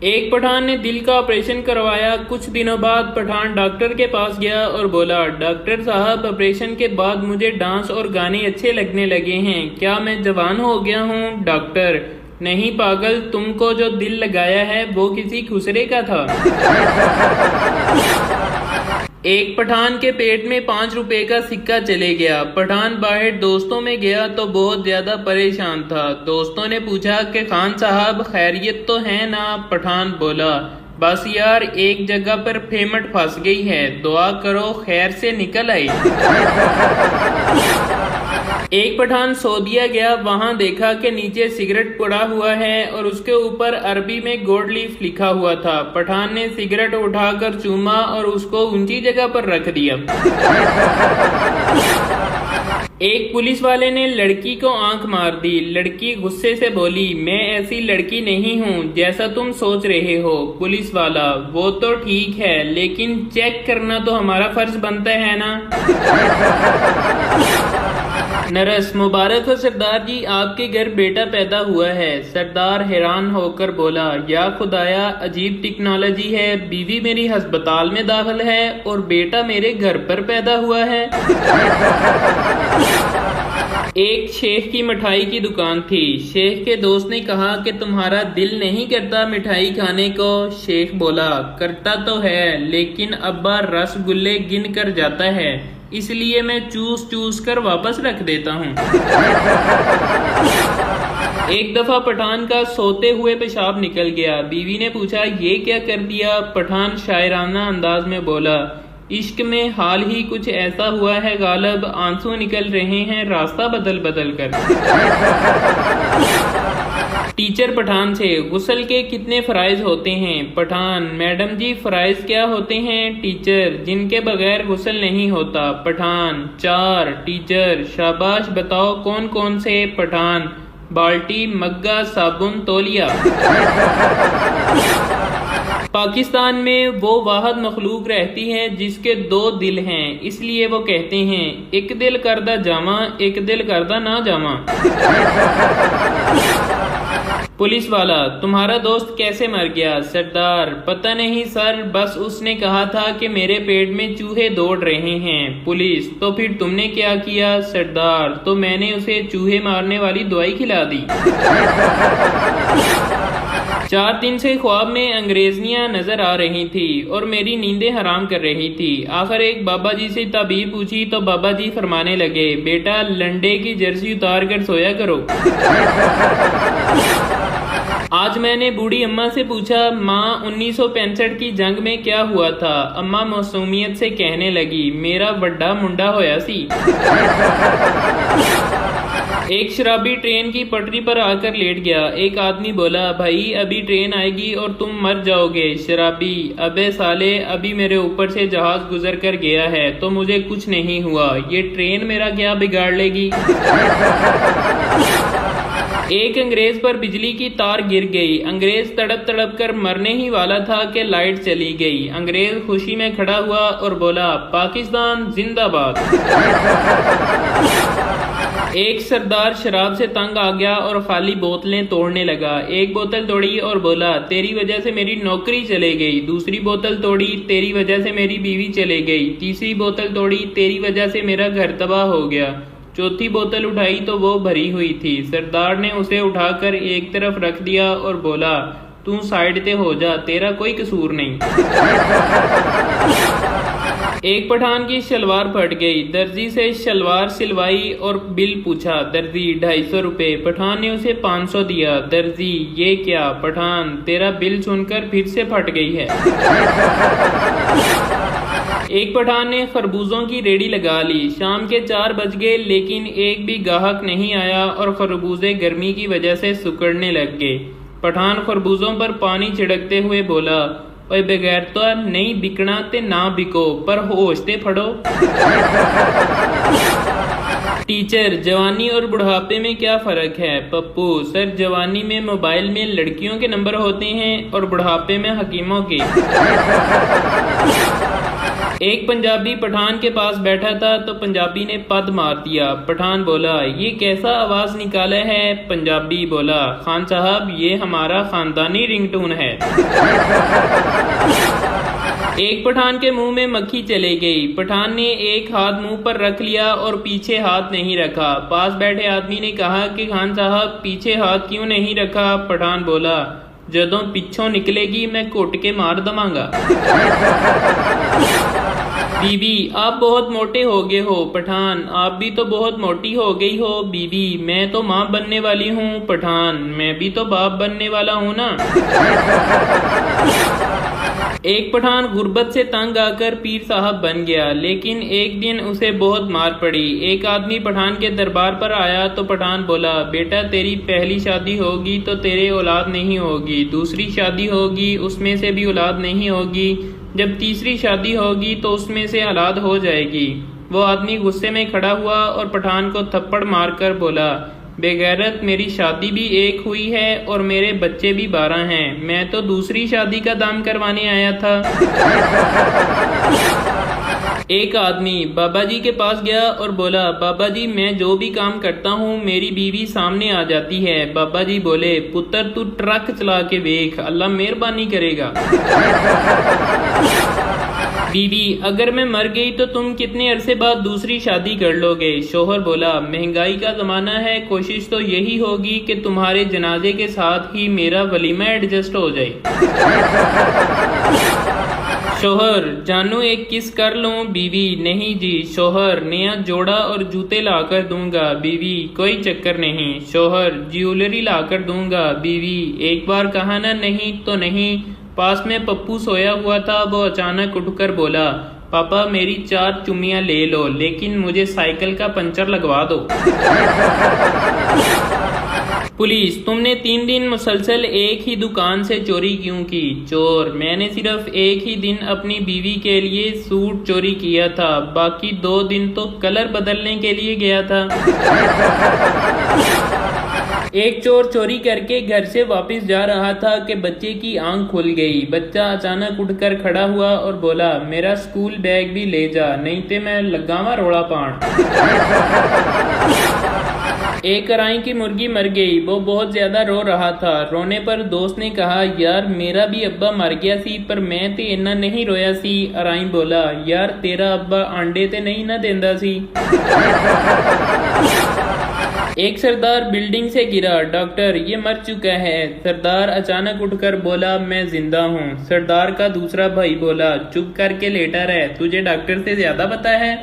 एक पठान ने दिल का ऑपरेशन करवाया। कुछ दिनों बाद पठान डॉक्टर के पास गया और बोला, डॉक्टर साहब, ऑपरेशन के बाद मुझे डांस और गाने अच्छे लगने लगे हैं। क्या मैं जवान हो गया हूँ? डॉक्टर, नहीं पागल, तुमको जो दिल लगाया है वो किसी खुसरे का था। एक पठान के पेट में 5 रुपए का सिक्का चले गया। पठान बाहर दोस्तों में गया तो बहुत ज्यादा परेशान था। दोस्तों ने पूछा कि खान साहब खैरियत तो है ना? पठान बोला, बस यार एक जगह पर फेमट फंस गई है, दुआ करो खैर से निकल आई। एक पठान सऊदीया गया, वहां देखा कि नीचे सिगरेट पड़ा हुआ है और उसके ऊपर अरबी में गोल्ड लीफ लिखा हुआ था। पठान ने सिगरेट उठाकर चूमा और उसको ऊंची जगह पर रख दिया। एक पुलिस वाले ने लड़की को आंख मार दी। लड़की गुस्से से बोली, मैं ऐसी लड़की नहीं हूँ जैसा तुम सोच रहे हो। पुलिस वाला, वो तो ठीक है, लेकिन चेक करना तो हमारा फर्ज बनता है ना। नरस, मुबारक हो सरदार जी, आपके घर बेटा पैदा हुआ है। सरदार हैरान होकर बोला, या खुदाया, अजीब टेक्नोलॉजी है, बीवी मेरी अस्पताल में दाखिल है और बेटा मेरे घर पर पैदा हुआ है। एक शेख की मिठाई की दुकान थी। शेख के दोस्त ने कहा कि तुम्हारा दिल नहीं करता मिठाई खाने को? शेख बोला, करता तो है, लेकिन अब्बा रसगुल्ले गिन कर जाता है, इसलिए मैं चूस चूस कर वापस रख देता हूँ। एक दफा पठान का सोते हुए पेशाब निकल गया। बीवी ने पूछा, ये क्या कर दिया? पठान शायराना अंदाज में बोला, इश्क में हाल ही कुछ ऐसा हुआ है गालब, आंसू निकल रहे हैं रास्ता बदल बदल कर। टीचर पठान से, गुस्ल के कितने फराइज होते हैं? पठान, मैडम जी फराइज क्या होते हैं? टीचर, जिनके बगैर गुस्ल नहीं होता। पठान, 4। टीचर, शाबाश, बताओ कौन कौन से? पठान, बाल्टी, मग्गा, साबुन, तौलिया। पाकिस्तान में वो वाहद मखलूक रहती है जिसके 2 दिल हैं, इसलिए वो कहते हैं, एक दिल करदा जामा, एक दिल करदा ना जामा। पुलिस वाला, तुम्हारा दोस्त कैसे मर गया? सरदार, पता नहीं सर, बस उसने कहा था कि मेरे पेट में चूहे दौड़ रहे हैं। पुलिस, तो फिर तुमने क्या किया? सरदार, तो मैंने उसे चूहे मारने वाली दवाई खिला दी। 4 दिन से ख्वाब में अंग्रेजनियां नजर आ रही थी और मेरी नींदें हराम कर रही थी। आखिर एक बाबा जी से ताबीर पूछी तो बाबा जी फरमाने लगे, बेटा लंडे की जर्सी उतार कर सोया करो। आज मैंने बूढ़ी अम्मा से पूछा, माँ 1965 की जंग में क्या हुआ था? अम्मा मासूमियत से कहने लगी, मेरा बड़ा मुंडा होया सी। एक शराबी ट्रेन की पटरी पर आकर लेट गया। एक आदमी बोला, भाई अभी ट्रेन आएगी और तुम मर जाओगे। शराबी, अबे साले, अभी मेरे ऊपर से जहाज गुजर कर गया है तो मुझे कुछ नहीं हुआ, ये ट्रेन मेरा क्या बिगाड़ लेगी। एक अंग्रेज पर बिजली की तार गिर गई। अंग्रेज तड़प तड़प कर मरने ही वाला था कि लाइट चली गई। अंग्रेज खुशी में खड़ा हुआ और बोला, पाकिस्तान जिंदाबाद। एक सरदार शराब से तंग आ गया और खाली बोतलें तोड़ने लगा। एक बोतल तोड़ी और बोला, तेरी वजह से मेरी नौकरी चले गई। दूसरी बोतल तोड़ी, तेरी वजह से मेरी बीवी चले गई। तीसरी बोतल तोड़ी, तेरी वजह से मेरा घर तबाह हो गया। चौथी बोतल उठाई तो वो भरी हुई थी। सरदार ने उसे उठाकर एक तरफ रख दिया और बोला, तू साइड पे हो जा, तेरा कोई कसूर नहीं। एक पठान की शलवार फट गई। दर्जी से शलवार सिलवाई और बिल पूछा। दर्जी, 250 रुपए। पठान ने उसे 500 दिया। दर्जी, ये क्या? पठान, तेरा बिल सुनकर फिर से फट गई है। एक पठान ने खरबूजों की रेडी लगा ली। शाम के 4 बज गए लेकिन एक भी ग्राहक नहीं आया और खरबूजे गर्मी की वजह से सुकड़ने लग गए। पठान खरबूजों पर पानी छिड़कते हुए बोला, ओए बगैर तो नहीं बिकना ते ना बिको, पर होश ते फड़ो। टीचर, जवानी और बुढ़ापे में क्या फर्क है? पप्पू, सर जवानी में मोबाइल में लड़कियों के नंबर होते हैं और बुढ़ापे में हकीमों के। एक पंजाबी पठान के पास बैठा था तो पंजाबी ने पद मार दिया। पठान बोला, ये कैसा आवाज निकाला है? पंजाबी बोला, खान साहब ये हमारा खानदानी रिंगटोन है। एक पठान के मुंह में मक्खी चली गई। पठान ने एक हाथ मुंह पर रख लिया और पीछे हाथ नहीं रखा। पास बैठे आदमी ने कहा कि खान साहब पीछे हाथ क्यों नहीं रखा? पठान बोला, जदों पिछों निकलेगी मैं घुट के मार दवांगा। बीवी, आप बहुत मोटे हो गए हो। पठान, आप भी तो बहुत मोटी हो गई हो। बीवी, मैं तो माँ बनने वाली हूँ। पठान, मैं भी तो बाप बनने वाला हूँ ना। एक पठान गुर्बत से तंग आकर पीर साहब बन गया, लेकिन एक दिन उसे बहुत मार पड़ी। एक आदमी पठान के दरबार पर आया तो पठान बोला, बेटा तेरी पहली शादी होगी तो तेरे औलाद नहीं होगी, दूसरी शादी होगी उसमें से भी औलाद नहीं होगी, जब तीसरी शादी होगी तो उसमें से औलाद हो जाएगी। वो आदमी गुस्से में खड़ा हुआ और पठान को थप्पड़ मारकर बोला, बेगैरत, मेरी शादी भी एक हुई है और मेरे बच्चे भी 12 हैं। मैं तो दूसरी शादी का दाम करवाने आया था। एक आदमी बाबा जी के पास गया और बोला, बाबा जी मैं जो भी काम करता हूँ मेरी बीवी सामने आ जाती है। बाबा जी बोले, पुत्र तू ट्रक चला के देख, अल्लाह मेहरबानी करेगा। बीवी, अगर मैं मर गई तो तुम कितने अरसे बाद दूसरी शादी कर लोगे? शोहर बोला, महंगाई का जमाना है, कोशिश तो यही होगी कि तुम्हारे जनाजे के साथ ही मेरा वलीमा एडजस्ट हो जाए। शोहर, जानू एक किस कर लूं? बीवी, नहीं जी। शोहर, नया जोड़ा और जूते लाकर दूंगा। बीवी, कोई चक्कर नहीं। शोहर, ज्वेलरी लाकर दूंगा। बीवी, एक बार कहा ना नहीं तो नहीं। पास में पप्पू सोया हुआ था, वो अचानक उठकर बोला, पापा मेरी 4 चुम्मियां ले लो, लेकिन मुझे साइकिल का पंचर लगवा दो। पुलिस, तुमने 3 दिन मुसलसल एक ही दुकान से चोरी क्यों की? चोर, मैंने सिर्फ एक ही दिन अपनी बीवी के लिए सूट चोरी किया था, बाकी 2 दिन तो कलर बदलने के लिए गया था। एक चोर चोरी करके घर से वापस जा रहा था कि बच्चे की आंख खुल गई। बच्चा अचानक उठकर खड़ा हुआ और बोला, मेरा स्कूल बैग भी ले जा, नहीं तो मैं लगावा रोड़ा पान। एक कराई की मुर्गी मर गई, वो बहुत ज्यादा रो रहा था। रोने पर दोस्त ने कहा, यार मेरा भी अब्बा मर गया सी, पर मैं ते इन्ना नहीं रोया सी। अराई बोला, यार तेरा अब्बा अंडे ते नहीं ना देंदा सी। एक सरदार बिल्डिंग से गिरा, डॉक्टर ये मर चुका है। सरदार अचानक उठकर बोला, मैं जिंदा हूँ। सरदार का दूसरा भाई बोला, चुप करके लेटा रहे, तुझे डॉक्टर से ज्यादा पता है।